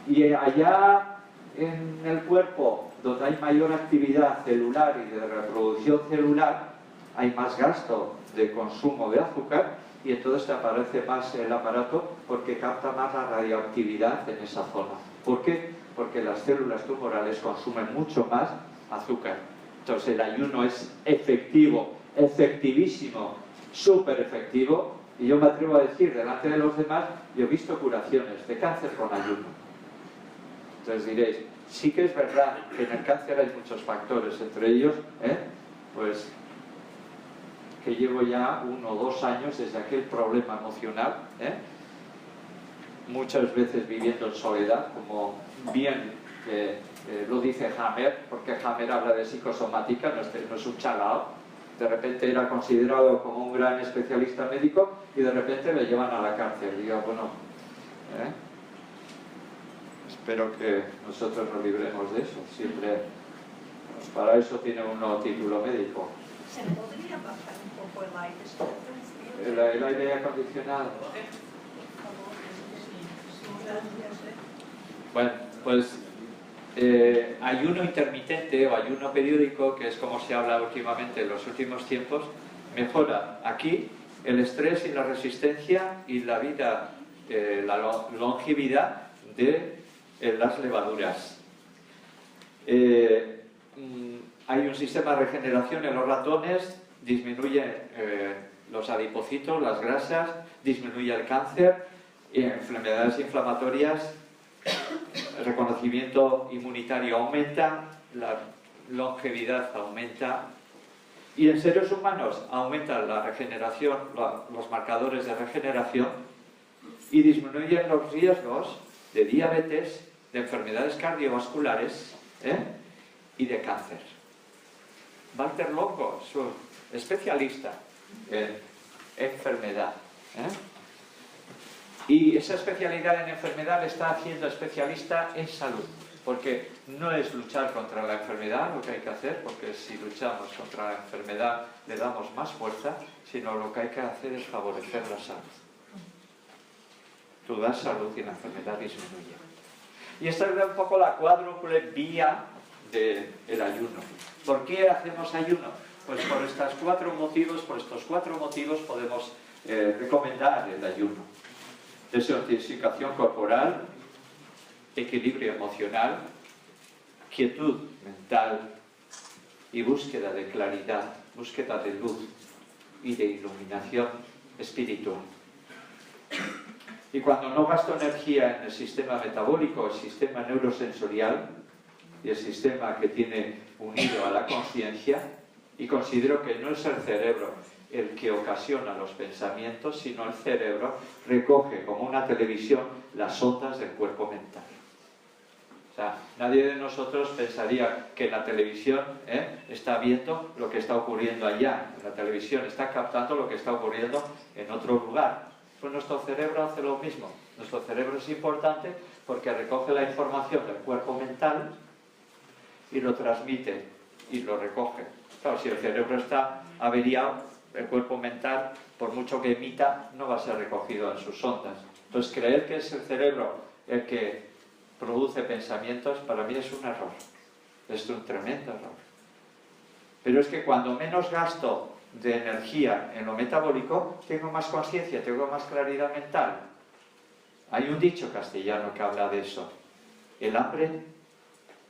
Y allá en el cuerpo, donde hay mayor actividad celular y de reproducción celular, hay más gasto de consumo de azúcar y entonces te aparece más el aparato porque capta más la radioactividad en esa zona. ¿Por qué? Porque las células tumorales consumen mucho más azúcar. Entonces el ayuno es efectivo, efectivísimo, súper efectivo, y yo me atrevo a decir delante de los demás, yo he visto curaciones de cáncer con ayuno. Entonces diréis, sí que es verdad que en el cáncer hay muchos factores, entre ellos, pues que llevo ya 1 o 2 años desde aquel problema emocional, muchas veces viviendo en soledad, como bien lo dice Hammer, porque Hammer habla de psicosomática, no es un chalao. De repente era considerado como un gran especialista médico y de repente me llevan a la cárcel. Digo, bueno, espero que nosotros nos libremos de eso. Siempre, para eso tiene uno título médico. ¿Se podría bajar un poco el aire? El aire acondicionado. Bueno, pues ayuno intermitente o ayuno periódico, que es como se habla últimamente en los últimos tiempos, mejora aquí el estrés y la resistencia y la vida, la longevidad de las levaduras. Hay un sistema de regeneración en los ratones, disminuye los adipocitos, las grasas, disminuye el cáncer, enfermedades inflamatorias, el reconocimiento inmunitario aumenta, la longevidad aumenta y en seres humanos aumenta la regeneración, los marcadores de regeneración y disminuyen los riesgos de diabetes, de enfermedades cardiovasculares y de cáncer. Walter Longo es un especialista en enfermedad. Y esa especialidad en enfermedad le está haciendo especialista en salud, porque no es luchar contra la enfermedad lo que hay que hacer, porque si luchamos contra la enfermedad le damos más fuerza, sino lo que hay que hacer es favorecer la salud. Tú das salud y la enfermedad disminuye. Y esta es un poco la cuádruple vía del ayuno. ¿Por qué hacemos ayuno? Pues por estos 4 motivos podemos recomendar el ayuno. Desintoxicación corporal, equilibrio emocional, quietud mental y búsqueda de claridad, búsqueda de luz y de iluminación espiritual. Y cuando no gasto energía en el sistema metabólico, el sistema neurosensorial y el sistema que tiene unido a la conciencia, y considero que no es el cerebro el que ocasiona los pensamientos, sino el cerebro recoge como una televisión las ondas del cuerpo mental. O sea, nadie de nosotros pensaría que la televisión está viendo lo que está ocurriendo allá. La televisión está captando lo que está ocurriendo en otro lugar. Pues nuestro cerebro hace lo mismo. Nuestro cerebro es importante porque recoge la información del cuerpo mental y lo transmite y lo recoge. Claro, si el cerebro está averiado, el cuerpo mental, por mucho que emita, no va a ser recogido en sus ondas. Entonces, creer que es el cerebro el que produce pensamientos, para mí es un error. Es un tremendo error. Pero es que cuando menos gasto de energía en lo metabólico, tengo más conciencia, tengo más claridad mental. Hay un dicho castellano que habla de eso. El hambre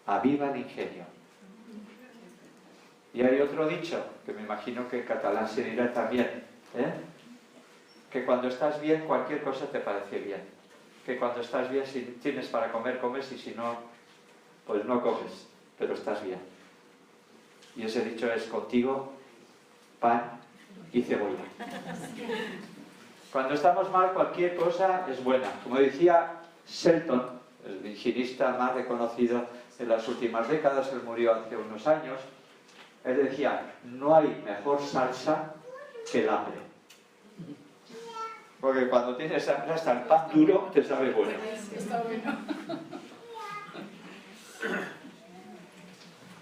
aviva el ingenio. Y hay otro dicho, que me imagino que en catalán se dirá también, que cuando estás bien, cualquier cosa te parece bien. Que cuando estás bien, si tienes para comer, comes, y si no, pues no comes, pero estás bien. Y ese dicho es: contigo, pan y cebolla. Cuando estamos mal, cualquier cosa es buena. Como decía Shelton, el higienista más reconocido en las últimas décadas, él murió hace unos años, él decía, no hay mejor salsa que el hambre. Porque cuando tienes hambre hasta el pan duro te sabe bueno. Está bueno.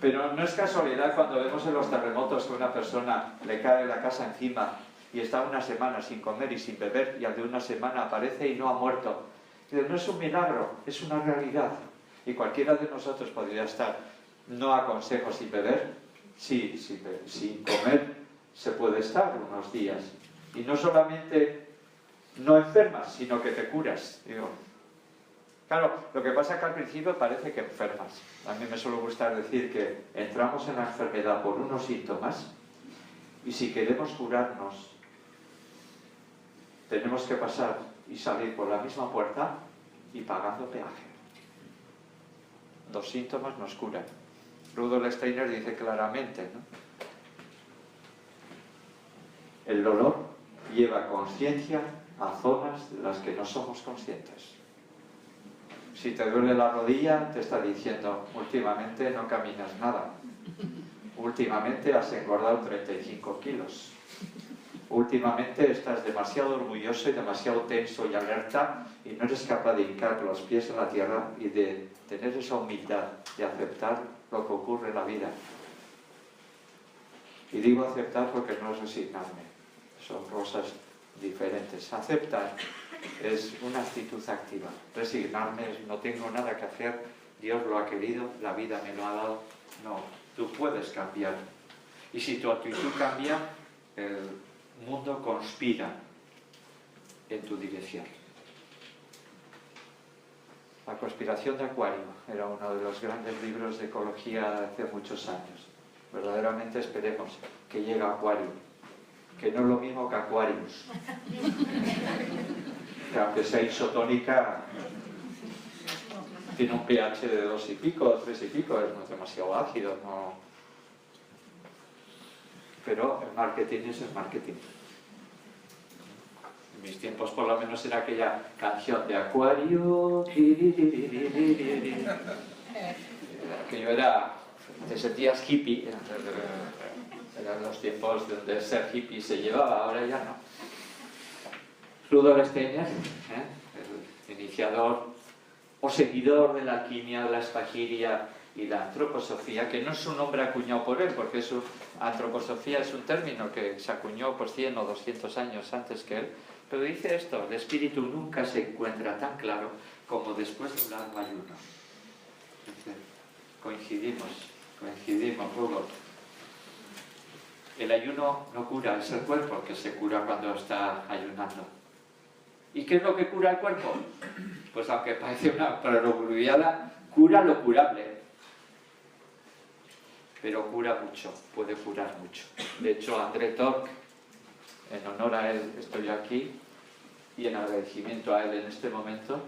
Pero no es casualidad cuando vemos en los terremotos que una persona le cae la casa encima y está una semana sin comer y sin beber y al de una semana aparece y no ha muerto. Y no es un milagro, es una realidad. Y cualquiera de nosotros podría estar, no aconsejo sin beber, sí, sin comer se puede estar unos días. Y no solamente no enfermas, sino que te curas. Digo, claro, lo que pasa es que al principio parece que enfermas. A mí me suele gustar decir que entramos en la enfermedad por unos síntomas y si queremos curarnos tenemos que pasar y salir por la misma puerta y pagando peaje. 2 síntomas nos curan. Rudolf Steiner dice claramente, ¿no? El dolor lleva conciencia a zonas de las que no somos conscientes. Si te duele la rodilla, te está diciendo, últimamente no caminas nada. Últimamente has engordado 35 kilos. Últimamente estás demasiado orgulloso y demasiado tenso y alerta y no eres capaz de hincar los pies en la tierra y de tener esa humildad de aceptar lo que ocurre en la vida. Y digo aceptar porque no es resignarme, son cosas diferentes. Aceptar es una actitud activa. Resignarme es no tengo nada que hacer, Dios lo ha querido, la vida me lo ha dado. No, tú puedes cambiar. Y si tu actitud cambia, el mundo conspira en tu dirección. La conspiración de Acuario era uno de los grandes libros de ecología de hace muchos años. Verdaderamente esperemos que llegue Acuario, que no es lo mismo que Aquarius. Que aunque sea isotónica, tiene un pH de 2 y pico, 3 y pico, no es demasiado ácido, no. Pero el marketing es el marketing. En mis tiempos por lo menos era aquella canción de Acuario. Aquello era, te sentías hippie, eran los tiempos donde ser hippie se llevaba, ahora ya no. Rudolf Steiner, el iniciador o seguidor de la alquimia, de la espagiria y la antroposofía, que no es un nombre acuñado por él, porque antroposofía es un término que se acuñó por 100 o 200 años antes que él, pero dice esto, el espíritu nunca se encuentra tan claro como después de un largo ayuno. Coincidimos, Rudolf. El ayuno no cura, es el cuerpo que se cura cuando está ayunando. ¿Y qué es lo que cura el cuerpo? Pues aunque parece una perogrullada, cura lo curable. Pero cura mucho, puede curar mucho. De hecho, André Tork, en honor a él estoy aquí, y en agradecimiento a él en este momento,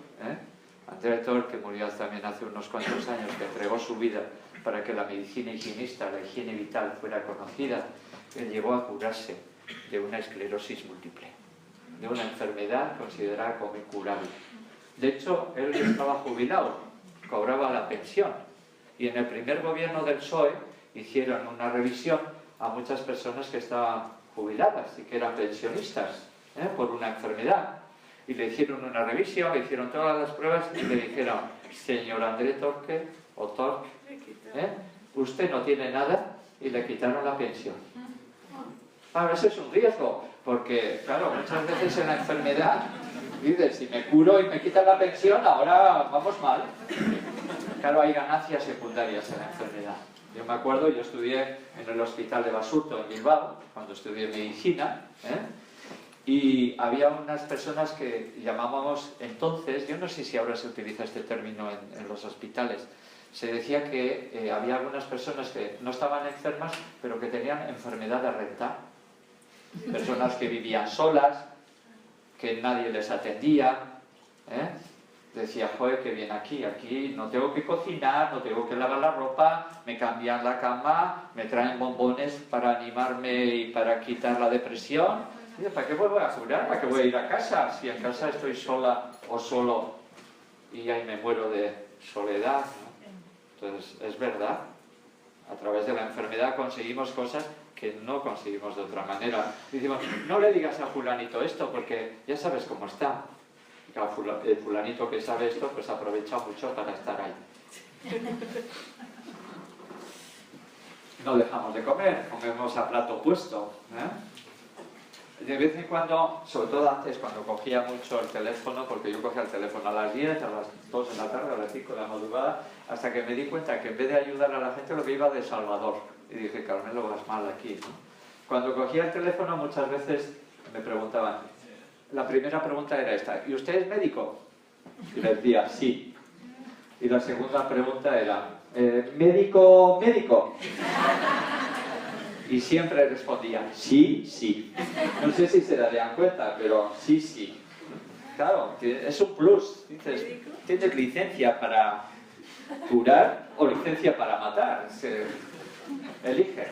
André Tork, que murió también hace unos cuantos años, que entregó su vida para que la medicina higienista, la higiene vital fuera conocida, él llegó a curarse de una esclerosis múltiple, de una enfermedad considerada como incurable. De hecho, él estaba jubilado, cobraba la pensión, y en el primer gobierno del PSOE hicieron una revisión a muchas personas que estaban jubiladas y que eran pensionistas por una enfermedad. Y le hicieron una revisión, le hicieron todas las pruebas y le dijeron, señor André Torque, o Torque, usted no tiene nada, y le quitaron la pensión. Ahora, ese es un riesgo, porque, claro, muchas veces en la enfermedad, dices, si me curo y me quitan la pensión, ahora vamos mal. Claro, hay ganancias secundarias en la enfermedad. Yo me acuerdo, yo estudié en el hospital de Basurto, en Bilbao, cuando estudié medicina, y había unas personas que llamábamos entonces, yo no sé si ahora se utiliza este término en los hospitales, se decía que había algunas personas que no estaban enfermas, pero que tenían enfermedad de renta. Personas que vivían solas, que nadie les atendía, decía, joder, que bien aquí no tengo que cocinar, no tengo que lavar la ropa, me cambian la cama, me traen bombones para animarme y para quitar la depresión. Dice, ¿para qué voy a curar? ¿Para qué voy a ir a casa? Si en casa estoy sola o solo y ahí me muero de soledad, ¿no? Entonces, es verdad, a través de la enfermedad conseguimos cosas que no conseguimos de otra manera. Decimos, no le digas a fulanito esto porque ya sabes cómo está. El fulanito que sabe esto pues aprovecha mucho para estar ahí. No dejamos de comer, comemos a plato puesto, ¿eh? De vez en cuando, sobre todo antes cuando cogía mucho el teléfono, porque yo cogía el teléfono a las 10, a las 2 de la tarde, a las 5 de la madrugada, hasta que me di cuenta que en vez de ayudar a la gente lo que iba de salvador. Y dije, Carmelo, vas mal aquí, ¿no? Cuando cogía el teléfono muchas veces me preguntaban, la primera pregunta era esta, ¿y usted es médico? Y le decía, sí. Y la segunda pregunta era, ¿médico, médico? Y siempre respondía, sí, sí. No sé si se darían cuenta, pero sí, sí. Claro, es un plus. Dices, ¿tienes licencia para curar o licencia para matar? Se elige.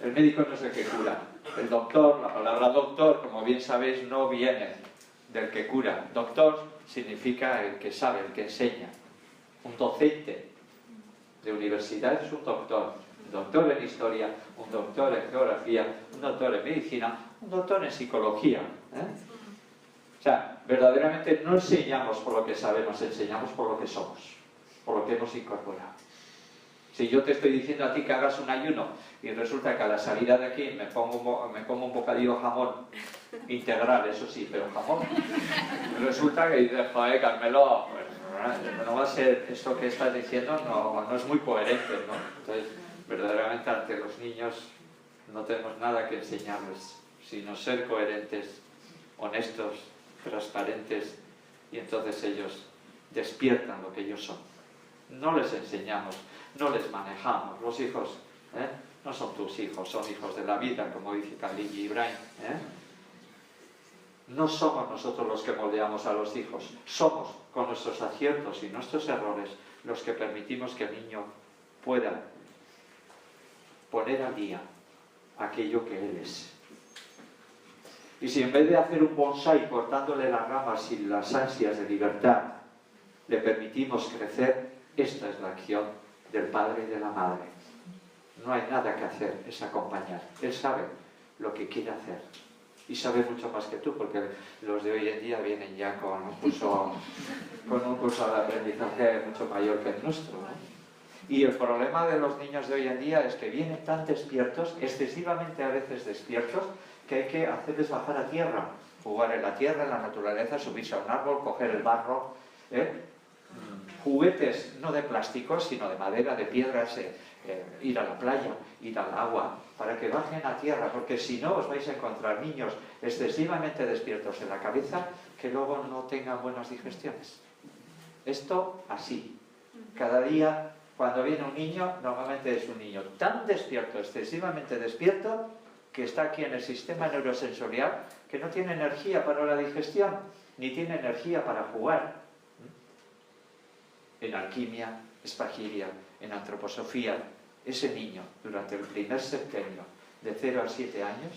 El médico no es el que cura. El doctor, la palabra doctor, como bien sabéis, no viene del que cura. Doctor significa el que sabe, el que enseña. Un docente de universidad es un doctor. Un doctor en historia, un doctor en geografía, un doctor en medicina, un doctor en psicología. O sea, verdaderamente no enseñamos por lo que sabemos, enseñamos por lo que somos, por lo que hemos incorporado. Si yo te estoy diciendo a ti que hagas un ayuno y resulta que a la salida de aquí me como un bocadillo de jamón integral, eso sí, pero jamón, resulta que dices, joder, Carmelo, pues, no va a ser esto que estás diciendo, no es muy coherente, ¿no? Entonces, verdaderamente ante los niños no tenemos nada que enseñarles, sino ser coherentes, honestos, transparentes, y entonces ellos despiertan lo que ellos son. No les enseñamos, no les manejamos. Los hijos no son tus hijos, son hijos de la vida, como dice Khalil Gibran. No somos nosotros los que moldeamos a los hijos, somos, con nuestros aciertos y nuestros errores, los que permitimos que el niño pueda poner al día aquello que él es. Y si en vez de hacer un bonsái cortándole las ramas y las ansias de libertad, le permitimos crecer, esta es la acción del padre y de la madre. No hay nada que hacer, es acompañar. Él sabe lo que quiere hacer. Y sabe mucho más que tú, porque los de hoy en día vienen ya con un curso de aprendizaje mucho mayor que el nuestro, ¿no? Y el problema de los niños de hoy en día es que vienen tan despiertos, excesivamente a veces despiertos, que hay que hacerles bajar a tierra, jugar en la tierra, en la naturaleza, subirse a un árbol, coger el barro, juguetes no de plástico, sino de madera, de piedras, ir a la playa, ir al agua, para que bajen a tierra, porque si no os vais a encontrar niños excesivamente despiertos en la cabeza que luego no tengan buenas digestiones. Esto así. Cada día, cuando viene un niño, normalmente es un niño tan despierto, excesivamente despierto, que está aquí en el sistema neurosensorial, que no tiene energía para la digestión, ni tiene energía para jugar. En alquimia, espagiria, en antroposofía, ese niño, durante el primer septenio, de 0 a 7 años,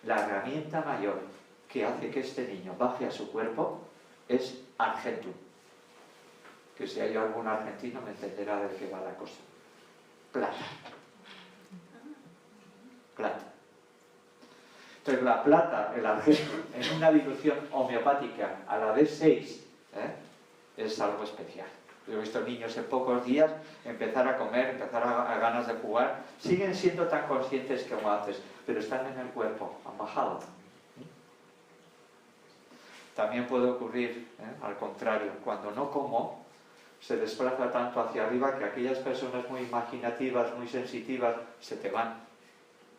la herramienta mayor que hace que este niño baje a su cuerpo es argentum. Que si hay algún argentino me entenderá de qué va la cosa. Plata. Plata. Entonces la plata, el argentum, en una dilución homeopática a la D6, es algo especial. Yo he visto niños en pocos días empezar a comer, empezar a ganas de jugar. Siguen siendo tan conscientes como antes, pero están en el cuerpo, han bajado. También puede ocurrir, al contrario, cuando no como, se desplaza tanto hacia arriba que aquellas personas muy imaginativas, muy sensitivas, se te van.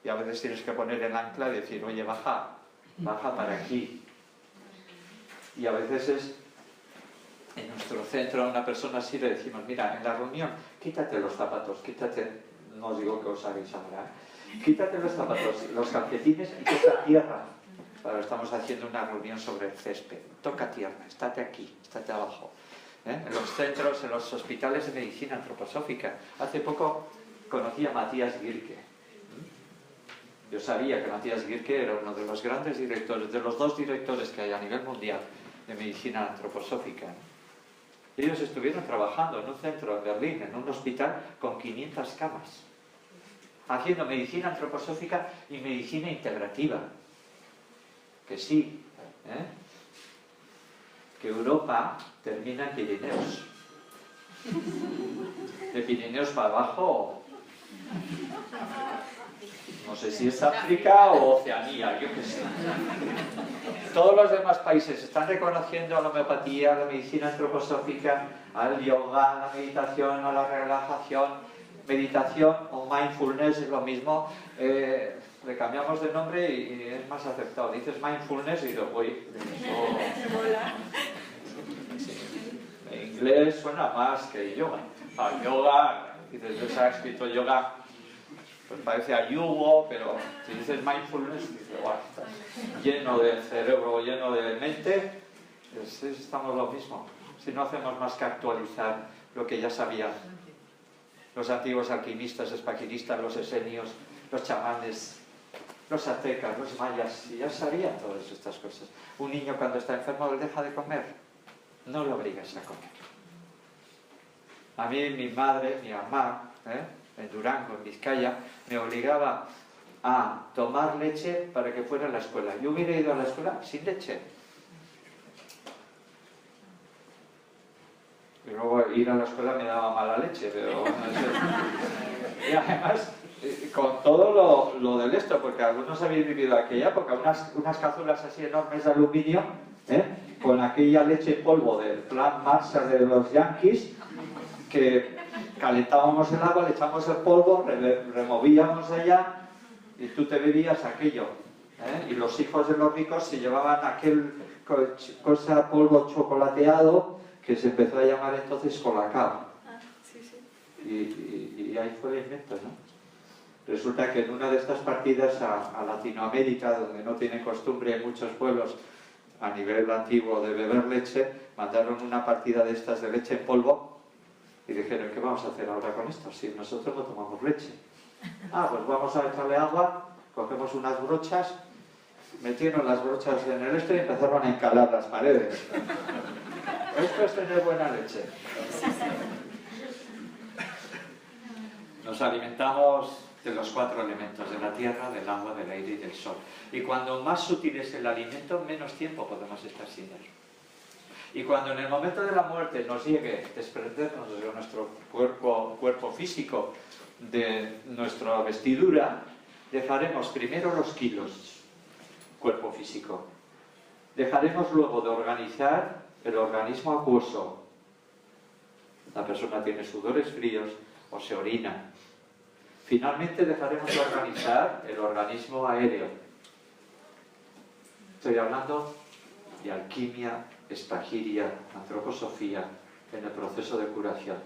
Y a veces tienes que poner el ancla y decir, oye, baja para aquí. Y a veces es en nuestro centro a una persona así le decimos, mira, en la reunión, quítate los zapatos, quítate, no os digo que os hagáis ahora, quítate los zapatos, los calcetines y toca tierra. Ahora estamos haciendo una reunión sobre el césped. Toca tierra, estate aquí, estate abajo. En los centros, en los hospitales de medicina antroposófica. Hace poco conocí a Matías Gierke. Yo sabía que Matías Gierke era uno de los grandes directores, de los 2 directores que hay a nivel mundial de medicina antroposófica. Ellos estuvieron trabajando en un centro en Berlín, en un hospital con 500 camas, haciendo medicina antroposófica y medicina integrativa. Que sí, que Europa termina en Pirineos. De Pirineos para abajo, no sé si es África o Oceanía, yo qué sé. Todos los demás países están reconociendo a la homeopatía, a la medicina antroposófica, al yoga, a la meditación, a la relajación. Meditación o mindfulness es lo mismo. Le cambiamos de nombre y es más aceptado. Dices mindfulness y digo, uy, en inglés suena más que yoga. Al yoga, dices, se ha escrito yoga, pues parece a yugo, pero si dices mindfulness, dices, wow, estás lleno de cerebro, lleno de mente, estamos lo mismo. Si no hacemos más que actualizar lo que ya sabían los antiguos alquimistas, espaquilistas, los esenios, los chamanes, los aztecas, los mayas, y ya sabían todas estas cosas. Un niño cuando está enfermo le deja de comer, no lo obligas a comer. A mí, mi madre, mi mamá, en Durango, en Vizcaya, me obligaba a tomar leche para que fuera a la escuela. Yo hubiera ido a la escuela sin leche. Y luego ir a la escuela me daba mala leche, pero bueno, y además, con todo lo del esto, porque algunos habéis vivido aquella época, unas cápsulas así enormes de aluminio, con aquella leche en polvo del plan Marshall de los Yankees, que calentábamos el agua, le echamos el polvo, removíamos allá y tú te bebías aquello. Y los hijos de los ricos se llevaban aquel polvo chocolateado que se empezó a llamar entonces Colacao. Y ahí fue el invento, ¿no? Resulta que en una de estas partidas a Latinoamérica, donde no tienen costumbre en muchos pueblos a nivel antiguo de beber leche, mandaron una partida de estas de leche en polvo y dijeron, ¿qué vamos a hacer ahora con esto? Si nosotros no tomamos leche. Pues vamos a echarle agua, cogemos unas brochas, metieron las brochas en el y empezaron a encalar las paredes. Esto es tener buena leche. Nos alimentamos de los 4 elementos, de la tierra, del agua, del aire y del sol. Y cuando más sutil es el alimento, menos tiempo podemos estar sin él. Y cuando en el momento de la muerte nos llegue desprendernos de nuestro cuerpo físico, de nuestra vestidura, dejaremos primero los kilos, cuerpo físico. Dejaremos luego de organizar el organismo acuoso. La persona tiene sudores fríos o se orina. Finalmente dejaremos de organizar el organismo aéreo. Estoy hablando de alquimia, espagiria, antroposofía, en el proceso de curación.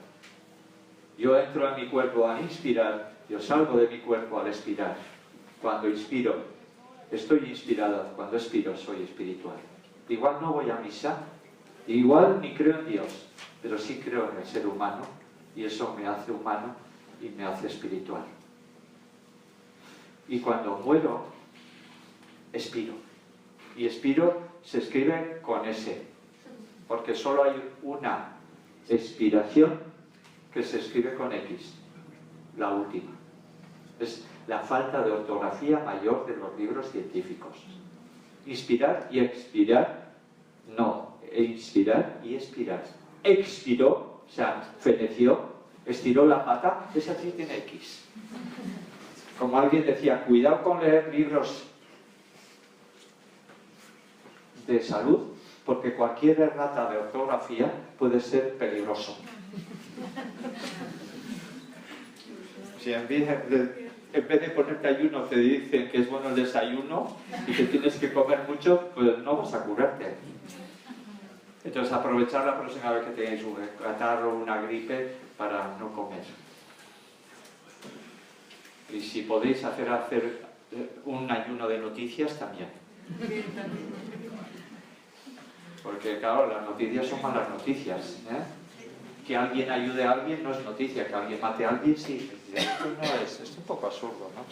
Yo entro en mi cuerpo al inspirar, yo salgo de mi cuerpo al expirar. Cuando inspiro, estoy inspirado. Cuando expiro, soy espiritual. Igual no voy a misa, igual ni creo en Dios, pero sí creo en el ser humano, y eso me hace humano y me hace espiritual. Y cuando muero, expiro. Y expiro se escribe con S, porque solo hay una expiración que se escribe con X, la última. Es la falta de ortografía mayor de los libros científicos. Inspirar y expirar, no, inspirar y expirar. Expiró, o sea, feneció, estiró la pata, esa sí tiene X. Como alguien decía, cuidado con leer libros de salud, porque cualquier errata de ortografía puede ser peligroso. Si en vez de ponerte ayuno te dicen que es bueno el desayuno y que tienes que comer mucho, pues no vas a curarte. Entonces aprovechar la próxima vez que tengáis un catarro o una gripe para no comer. Y si podéis hacer un ayuno de noticias también. Porque claro, las noticias son malas noticias, Que alguien ayude a alguien no es noticia, que alguien mate a alguien sí. Esto no es un poco absurdo, ¿no?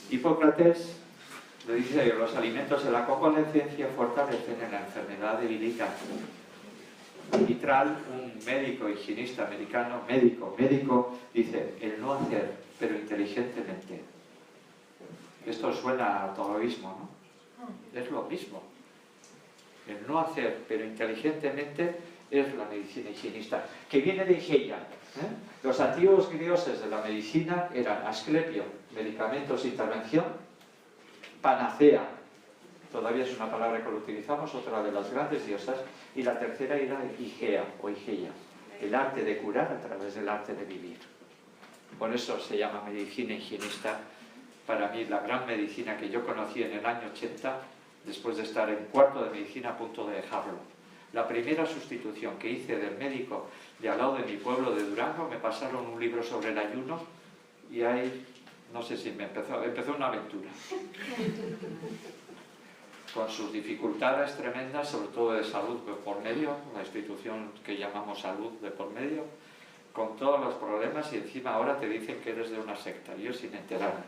Hipócrates le dice que los alimentos de la convalecencia fortalecen, en la enfermedad debilitan. Vitral, un médico higienista americano, médico, dice, el no hacer, pero inteligentemente. Esto suena a taoísmo, ¿no? Es lo mismo. El no hacer, pero inteligentemente, es la medicina higienista, que viene de Higeia. Los antiguos dioses de la medicina eran Asclepio, medicamentos, intervención, Panacea, todavía es una palabra que lo utilizamos, otra de las grandes diosas, y la tercera era Higea o Higeia, el arte de curar a través del arte de vivir. Por eso se llama medicina higienista. Para mí, la gran medicina que yo conocí en el año 80, después de estar en cuarto de medicina a punto de dejarlo. La primera sustitución que hice del médico de al lado de mi pueblo de Durango, me pasaron un libro sobre el ayuno y ahí, no sé si empezó una aventura. Con sus dificultades tremendas, sobre todo de salud de por medio, la institución que llamamos salud de por medio, con todos los problemas, y encima ahora te dicen que eres de una secta, yo sin enterarme.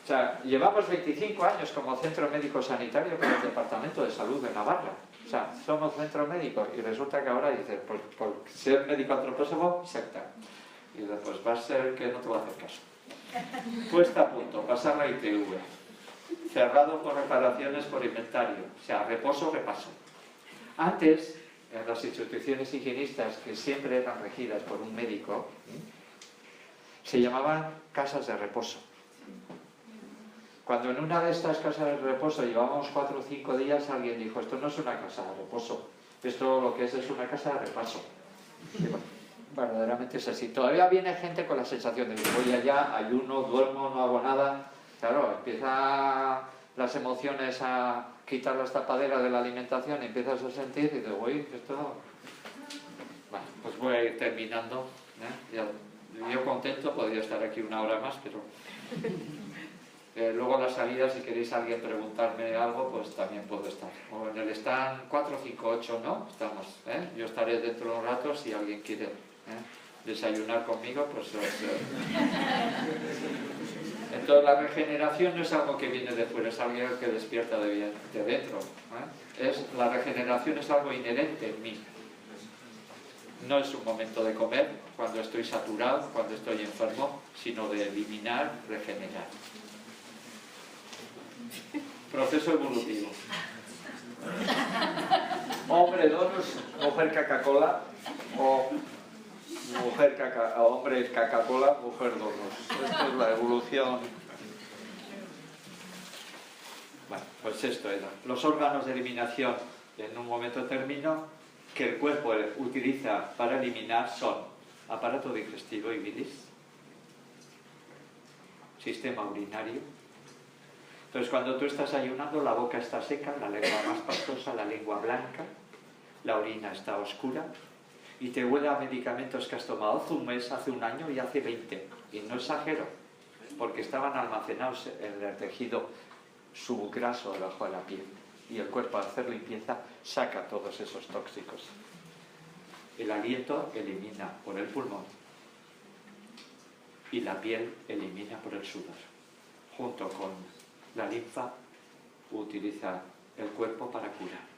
O sea, llevamos 25 años como centro médico sanitario con el Departamento de Salud de Navarra. O sea, somos centro médico y resulta que ahora dices, pues por ser médico antropólogo, secta. Y después va a ser que no te va a hacer caso. Puesta a punto, pasar la ITV. Cerrado por reparaciones por inventario. O sea, reposo, repaso. Antes, en las instituciones higienistas que siempre eran regidas por un médico, se llamaban casas de reposo. Cuando en una de estas casas de reposo llevábamos 4 o 5 días, alguien dijo, esto no es una casa de reposo, esto lo que es una casa de repaso. Y bueno, verdaderamente es así. Todavía viene gente con la sensación de que voy allá, ayuno, duermo, no hago nada. Claro, empiezan las emociones a quitar las tapaderas de la alimentación y empiezas a sentir y dices, uy, esto... Bueno, pues voy a ir terminando. Yo contento, podría estar aquí 1 hora más, pero... luego a la salida, si queréis alguien preguntarme algo, pues también puedo estar. O en el stand 458, ¿no? Estamos, Yo estaré dentro de un rato si alguien quiere desayunar conmigo, pues... Entonces la regeneración no es algo que viene de fuera, es algo que despierta de dentro. La regeneración es algo inherente en mí. No es un momento de comer cuando estoy saturado, cuando estoy enfermo, sino de eliminar, regenerar. Proceso evolutivo. Hombre donos, mujer Coca-Cola, o hombre Coca-Cola, mujer donos. Esto es la evolución. Bueno, pues esto era. Los órganos de eliminación, en un momento termino, que el cuerpo utiliza para eliminar son aparato digestivo y bilis, sistema urinario. Entonces, cuando tú estás ayunando, la boca está seca, la lengua más pastosa, la lengua blanca, la orina está oscura y te huele a medicamentos que has tomado hace un mes, hace un año y hace 20. Y no exagero, porque estaban almacenados en el tejido subgraso debajo de la piel. Y el cuerpo, al hacer limpieza, saca todos esos tóxicos. El aliento elimina por el pulmón y la piel elimina por el sudor. Junto con la linfa utiliza el cuerpo para curar.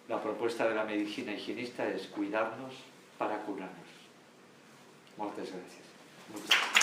La propuesta de la medicina higienista es cuidarnos para curarnos. Muchas gracias.